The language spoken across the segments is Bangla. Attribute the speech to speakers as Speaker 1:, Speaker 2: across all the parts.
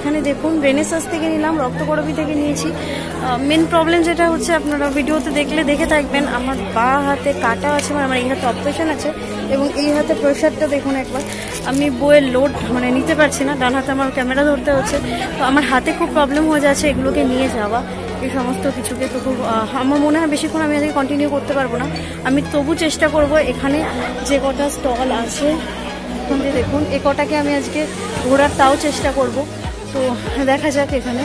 Speaker 1: এখানে দেখুন রেনেসাস থেকে নিলাম, রক্তকরবী থেকে নিয়েছি। মেন প্রবলেম যেটা হচ্ছে আপনারা ভিডিওতে দেখে থাকবেন, আমার বাঁ হাতে কাটা আছে, মানে আমার এই হাতে অপারেশন আছে এবং এই হাতে প্রেশারটা দেখুন একবার। আমি বইয়ের লোড মানে নিতে পারছি না, ডান হাতে আমার ক্যামেরা ধরতে হচ্ছে, তো আমার হাতে খুব প্রবলেম হয়ে যাচ্ছে এগুলোকে নিয়ে যাওয়া এই সমস্ত কিছুকে। তো খুব আমার মনে হয় বেশিক্ষণ আমি আজকে কন্টিনিউ করতে পারবো না। আমি তবু চেষ্টা করব এখানে যে কটা স্টল আছে দেখুন এ কটাকে আমি আজকে ঘোরার তাও চেষ্টা করব। তো দেখা যাক এখানে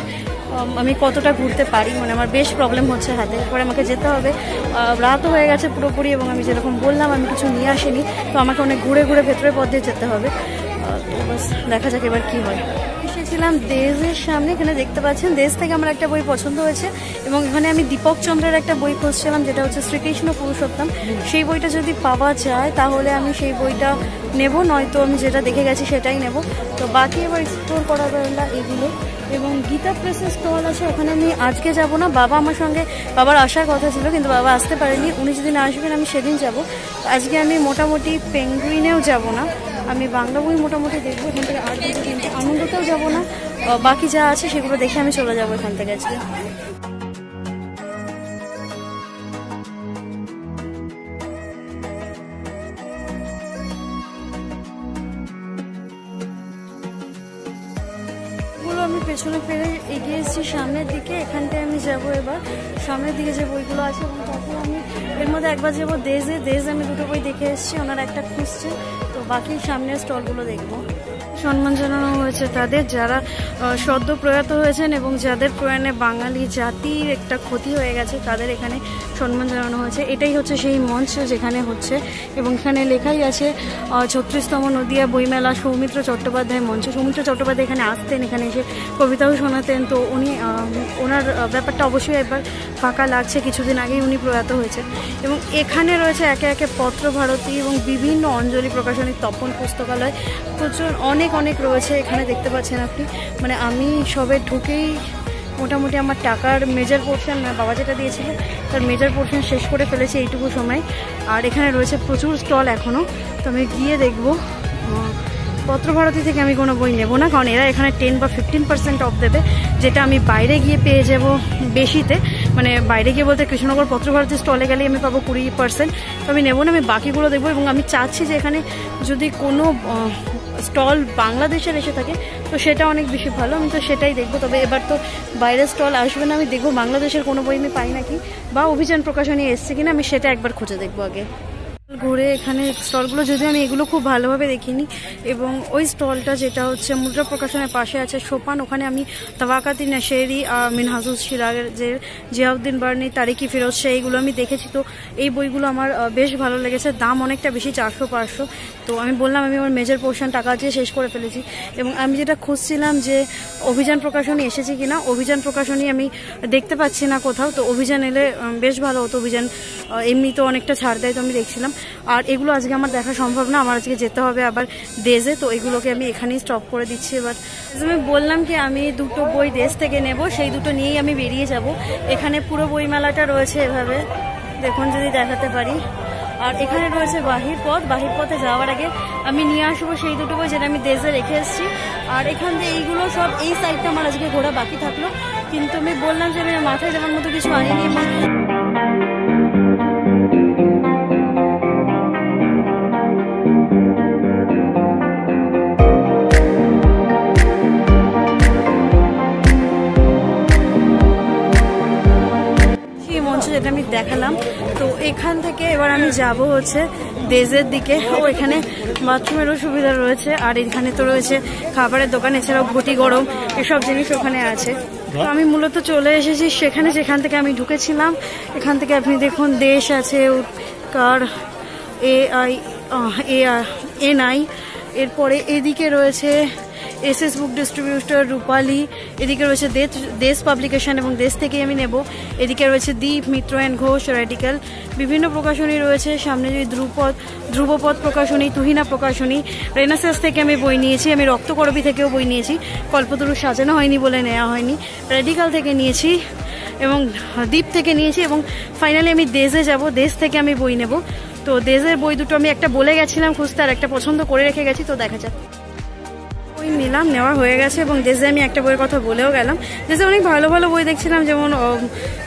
Speaker 1: আমি কতটা ঘুরতে পারি, মানে আমার বেশ প্রবলেম হচ্ছে হাতে। এরপরে আমাকে যেতে হবে, রাতও হয়ে গেছে পুরোপুরি এবং আমি যেরকম বললাম আমি কিছু নিয়ে আসিনি, তো আমাকে অনেক ঘুরে ঘুরে ভেতরের পথ দিয়ে যেতে হবে। তো বাস দেখা যাক এবার কী হয়। এসেছিলাম দেশের সামনে, এখানে দেখতে পাচ্ছেন দেশ থেকে আমার একটা বই পছন্দ হয়েছে এবং এখানে আমি দীপক চন্দ্রের একটা বই খুঁজছিলাম যেটা হচ্ছে শ্রীকৃষ্ণ পুরুষোত্তম। সেই বইটা যদি পাওয়া যায় তাহলে আমি সেই বইটা নেব, নয়তো আমি যেটা দেখে গেছি সেটাই নেব। তো বাকি এবার এক্সপ্লোর করা বেলা এগুলো। এবং গীতা প্রেসের স্টল আছে, ওখানে আমি আজকে যাব না, বাবা আমার সঙ্গে, বাবার আসার কথা ছিল কিন্তু বাবা আসতে পারেনি, উনি যেদিন আসবেন আমি সেদিন যাব। আজকে আমি মোটামুটি পেঙ্গুইনেও যাব না, আমি বাংলা বই মোটামুটি দেখবো এখান থেকে। আর কিন্তু আনন্দতেও যাব না, বাকি যা আছে সেগুলো দেখে আমি চলে যাবো এখান থেকে আজকে। আমি পেছনে ফেলে এগিয়ে এসেছি সামনের দিকে, এখানটায় আমি যাব এবার সামনের দিকে যে বইগুলো আছে। এবং তারপর আমি এর মধ্যে একবার যাবো দেশ আমি দুটো বই দেখে এসেছি, ওনারা একটা খুঁজছে, তো বাকি সামনের স্টলগুলো দেখবো। সম্মান জানানো হয়েছে তাদের যারা সদ্য প্রয়াত হয়েছেন এবং যাদের প্রয়াণে বাঙালি জাতির একটা ক্ষতি হয়ে গেছে, তাদের এখানে সম্মান জানানো হয়েছে। এটাই হচ্ছে সেই মঞ্চ যেখানে হচ্ছে, এবং এখানে লেখাই আছে 36তম নদিয়া বইমেলা সৌমিত্র চট্টোপাধ্যায় মঞ্চ। সৌমিত্র চট্টোপাধ্যায় এখানে আসতেন, এখানে এসে কবিতাও শোনাতেন, তো উনি ওনার ব্যাপারটা অবশ্যই একবার ফাঁকা লাগছে, কিছুদিন আগেই উনি প্রয়াত হয়েছে। এবং এখানে রয়েছে একে একে পত্রভারতী এবং বিভিন্ন অঞ্জলি প্রকাশনী, তপন পুস্তকালয়, প্রচুর অনেক রয়েছে এখানে দেখতে পাচ্ছেন আপনি। মানে আমি সবে ঢুকেই মোটামুটি আমার টাকার মেজর পোর্শন, বাবা যেটা দিয়েছিল তার মেজর পোর্শন শেষ করে ফেলেছি এইটুকু সময়। আর এখানে রয়েছে প্রচুর স্টল এখনও, তো আমি গিয়ে দেখবো। পত্রভারতী থেকে আমি কোনো বই নেব না, কারণ এরা এখানে 10 বা 15% অফ দেবে, যেটা আমি বাইরে গিয়ে পেয়ে যাব বেশিতে। মানে বাইরে গিয়ে বলতে কৃষ্ণনগর পত্রভারতী স্টলে গেলে আমি পাবো 20%, তো আমি নেবো না, আমি বাকিগুলো দেখবো। এবং আমি চাচ্ছি যে এখানে যদি কোনো স্টল বাংলাদেশের এসে থাকে তো সেটা অনেক বেশি ভালো, আমি তো সেটাই দেখবো। তবে এবার তো বাইরের স্টল আসবে না, আমি দেখবো বাংলাদেশের কোনো বই আমি পাই নাকি, বা অভিযান প্রকাশনী এসছে কিনা, আমি সেটা একবার খুঁজে দেখবো আগে। ঘুরে এখানে স্টলগুলো যদিও আমি এগুলো খুব ভালোভাবে দেখিনি, এবং ওই স্টলটা যেটা হচ্ছে মুদ্রা প্রকাশনের পাশে আছে সোপান, ওখানে আমি তাওয়াকাতি নাশেরি মিনহাজুস সিরাগের যে জিয়াউদ্দিন বার্নি, তারিকি ফিরোজ শাহ, এইগুলো আমি দেখেছি। তো এই বইগুলো আমার বেশ ভালো লেগেছে, দাম অনেকটা বেশি, 400-500। তো আমি বললাম আমি আমার মেজর পোর্শন টাকা দিয়ে শেষ করে ফেলেছি। এবং আমি যেটা খুঁজছিলাম যে অভিযান প্রকাশনী এসেছে কিনা, অভিযান প্রকাশনী আমি দেখতে পাচ্ছি না কোথাও, তো অভিযান এলে বেশ ভালো হতো। অভিযান এমনি তো অনেকটা ছাড় দেয়, তো আমি দেখছিলাম। আর এগুলো আজকে আমার দেখা সম্ভব না, আমার আজকে যেতে হবে আবার দেশে, তো এগুলোকে আমি এখানেই স্টপ করে দিচ্ছি। এবার আমি বললাম কি আমি দুটো বই দেশ থেকে নেব, সেই দুটো নিয়েই আমি বেরিয়ে যাব। এখানে পুরো বইমেলাটা রয়েছে এভাবে দেখুন, যদি দেখাতে পারি। আর এখানে রয়েছে বাহির পথে যাওয়ার আগে আমি নিয়ে আসবো সেই দুটো বই যেটা আমি দেশে রেখে এসেছি। আর এখান থেকে এইগুলো সব, এই সাইডটা আমার আজকে ঘোরা বাকি থাকলো, কিন্তু আমি বললাম যে আমি মাথায় যাওয়ার মতো কিছু আনিনি। যেটা আমি দেখালাম, তো এখান থেকে এবার আমি যাব হচ্ছে দেশের দিকে। ও এখানে বাথরুমেরও সুবিধা রয়েছে, আর এখানে তো রয়েছে খাবারের দোকান, এছাড়াও ঘটি গরম এসব জিনিস ওখানে আছে। তো আমি মূলত চলে এসেছি সেখানে যেখান থেকে আমি ঢুকেছিলাম। এখান থেকে আপনি দেখুন দেশ আছে, উৎকার, ANI, এরপরে এদিকে রয়েছে SS বুক ডিস্ট্রিবিউটর, রূপালী, এদিকে রয়েছে দেশ পাবলিকেশন এবং দেশ থেকেই আমি নেব। এদিকে রয়েছে দীপ, মিত্র অ্যান্ড ঘোষ, রেডিক্যাল, বিভিন্ন প্রকাশনী রয়েছে। সামনে যদি ধ্রুবপদ প্রকাশনী, তুহিনা প্রকাশনী, রেনেসাস থেকে আমি বই নিয়েছি, আমি রক্তকরবী থেকেও বই নিয়েছি, কল্পতরু সাজানো হয়নি বলে নেওয়া হয়নি, রেডিক্যাল থেকে নিয়েছি এবং দীপ থেকে নিয়েছি, এবং ফাইনালি আমি দেশে যাব, দেশ থেকে আমি বই নেব। তো দেশের বই দুটো আমি একটা বলে গেছিলাম খুঁজতে, আর একটা পছন্দ করে রেখে গেছি, তো দেখা যাক। ওই নিলাম, নেওয়া হয়ে গেছে এবং ডেজে আমি একটা বইয়ের কথা বলেও গেলাম। ডেজে অনেক ভালো ভালো বই দেখছিলাম, যেমন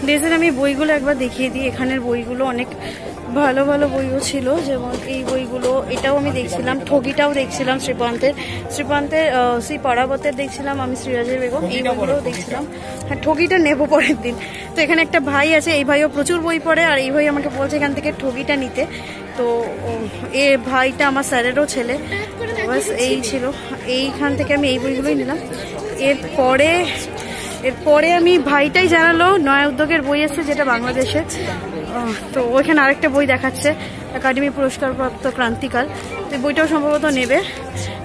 Speaker 1: ডেজের আমি বইগুলো একবার দেখিয়ে দিই। এখানের বইগুলো অনেক ভালো ভালো বইও ছিল, যেমন এই বইগুলো, এটাও আমি দেখছিলাম, ঠগিটাও দেখছিলাম, শ্রীপান্তের শ্রী পরাবতের দেখছিলাম আমি, শ্রীরাজের বেগম, এই বইগুলোও দেখছিলাম। হ্যাঁ, ঠগিটা নেবো পরের দিন। তো এখানে একটা ভাই আছে, এই ভাইও প্রচুর বই পড়ে, আর এই ভাই আমাকে বলছে এখান থেকে ঠগিটা নিতে। তো এ ভাইটা আমার স্যারেরও ছেলে। বাস এই ছিল, এইখান থেকে আমি এই বইগুলোই নিলাম। এরপরে আমি ভাইটাই জানালো নয়া উদ্যোগের বই এসছে, যেটা বাংলাদেশের। তো ওইখানে আরেকটা বই দেখাচ্ছে, একাডেমি পুরস্কারপ্রাপ্ত ক্রান্তিকাল। তো বইটাও সম্ভবত নেবে।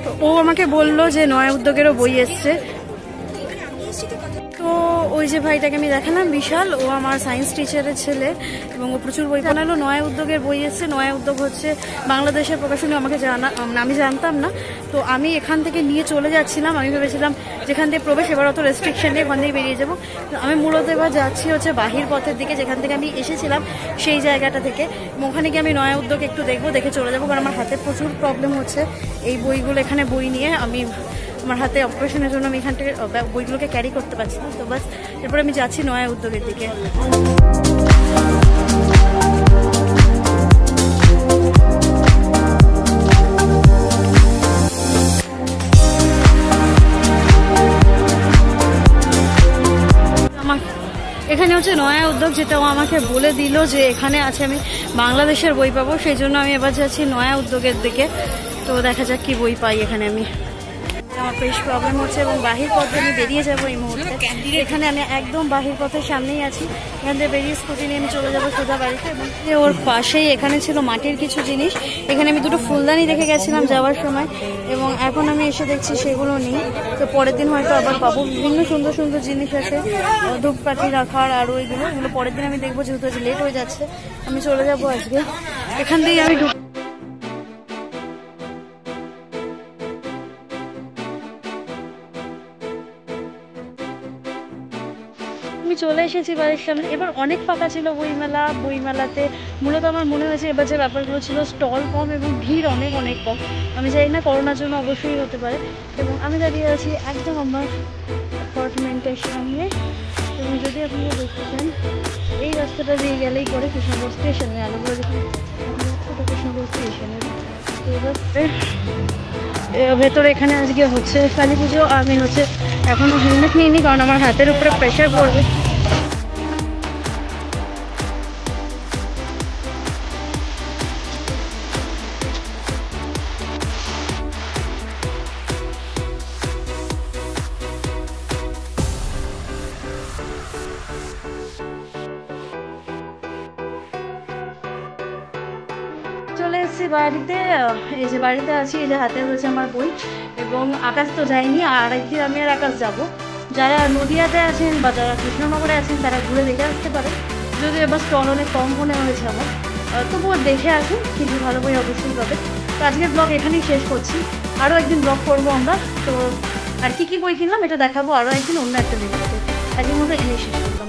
Speaker 1: তো ও আমাকে বললো যে নয়া উদ্যোগেরও বই এসছে। তো ওই যে ভাইটাকে আমি দেখালাম, বিশাল, ও আমার সায়েন্স টিচারের ছেলে এবং ও প্রচুর বই বানালো। নয়া উদ্যোগের বই এসছে। নয়া উদ্যোগ হচ্ছে বাংলাদেশের প্রকাশনী, আমাকে আমি জানতাম না। তো আমি এখান থেকে নিয়ে চলে যাচ্ছিলাম, আমি ভেবেছিলাম যেখান থেকে প্রবেশ, এবার অত রেস্ট্রিকশন নেই, ওখান থেকে বেরিয়ে যাবো। আমি মূলত এবার যাচ্ছি হচ্ছে বাহির পথের দিকে, যেখান থেকে আমি এসেছিলাম সেই জায়গাটা থেকে। ওখানে গিয়ে আমি নয়া উদ্যোগ একটু দেখবো, দেখে চলে যাবো, কারণ আমার হাতে প্রচুর প্রবলেম হচ্ছে এই বইগুলো, এখানে বই নিয়ে আমার হাতে অপারেশনের জন্য আমি এখান থেকে বইগুলোকে ক্যারি করতে পারছি না। তো বাস এরপরে আমি যাচ্ছি নয়া উদ্যোগের দিকে। এখানে হচ্ছে নয়া উদ্যোগ, যেটা ও আমাকে বলে দিল যে এখানে আছে, আমি বাংলাদেশের বই পাবো, সেই জন্য আমি এবার যাচ্ছি নয়া উদ্যোগের দিকে। তো দেখা যাক কি বই পাই এখানে আমি। আমার বেশ প্রবলেম হচ্ছে এবং বাহির পথে আমি বেরিয়ে যাবো এই মুহূর্তে। এখানে আমি একদম বাহির পথের সামনেই আছি, এখান থেকে বেরিয়ে স্কুটি নিয়ে আমি চলে যাবো সোজা বাড়িতে। এবং ওর পাশেই এখানে ছিল মাটির কিছু জিনিস, এখানে আমি দুটো ফুলদানি দেখে গেছিলাম যাওয়ার সময়, এবং এখন আমি এসে দেখছি সেগুলো নেই। তো পরের দিন হয়তো আবার পাবো। বিভিন্ন সুন্দর সুন্দর জিনিস আছে, ধূপকাঠি রাখার, আর এগুলো পরের দিন আমি দেখবো, যেহেতু আজ লেট হয়ে যাচ্ছে আমি চলে যাবো আজকে। এখান থেকেই আমি চলে এসেছি বাড়ির সামনে। এবার অনেক ফাঁকা ছিল বইমেলাতে। মূলত আমার মনে হয়েছে এবার যে ব্যাপারগুলো ছিল, স্টল কম এবং ভিড় অনেক অনেক কম। আমি জানি না, করোনার জন্য অবশ্যই হতে পারে। এবং আমি দাঁড়িয়ে আছি একদম আমার অ্যাপার্টমেন্টের সামনে, এবং যদি আপনারা দেখতে চান এই রাস্তাটা দিয়ে গেলেই পরে কৃষ্ণনগর স্টেশনে, আলোগুলো দেখুন, কৃষ্ণনগর স্টেশনের। তো এবার ভেতরে এখানে আজকে হচ্ছে কালী পুজো। আমি এখনো হেলমেট নিইনি, কারণ আমার হাতের উপরে প্রেশার পড়বে। চলে এসেছি বাড়িতে। এই যে বাড়িতে আছি, এই যে হাতে রয়েছে আমার বই, এবং আকাশ তো যায়নি, আর একদিন আমি আর আকাশ যাবো। যারা নদিয়াতে আছেন বা যারা কৃষ্ণনগরে আছেন তারা ঘুরে দেখে আসতে পারে, যদি এবার স্টল অনেক কম মনে হয়েছে আমার, তবুও দেখে আসুন, কিছু ভালো বই অবশ্যই পাবে। তো আজকের ব্লগ এখানেই শেষ করছি, আরও একদিন ব্লগ করবো আমরা। তো আর কি বই কিনলাম এটা দেখাবো আরও একদিন অন্য একটা ভিডিওতে। আজকের মতো এখানেই শেষ করলাম।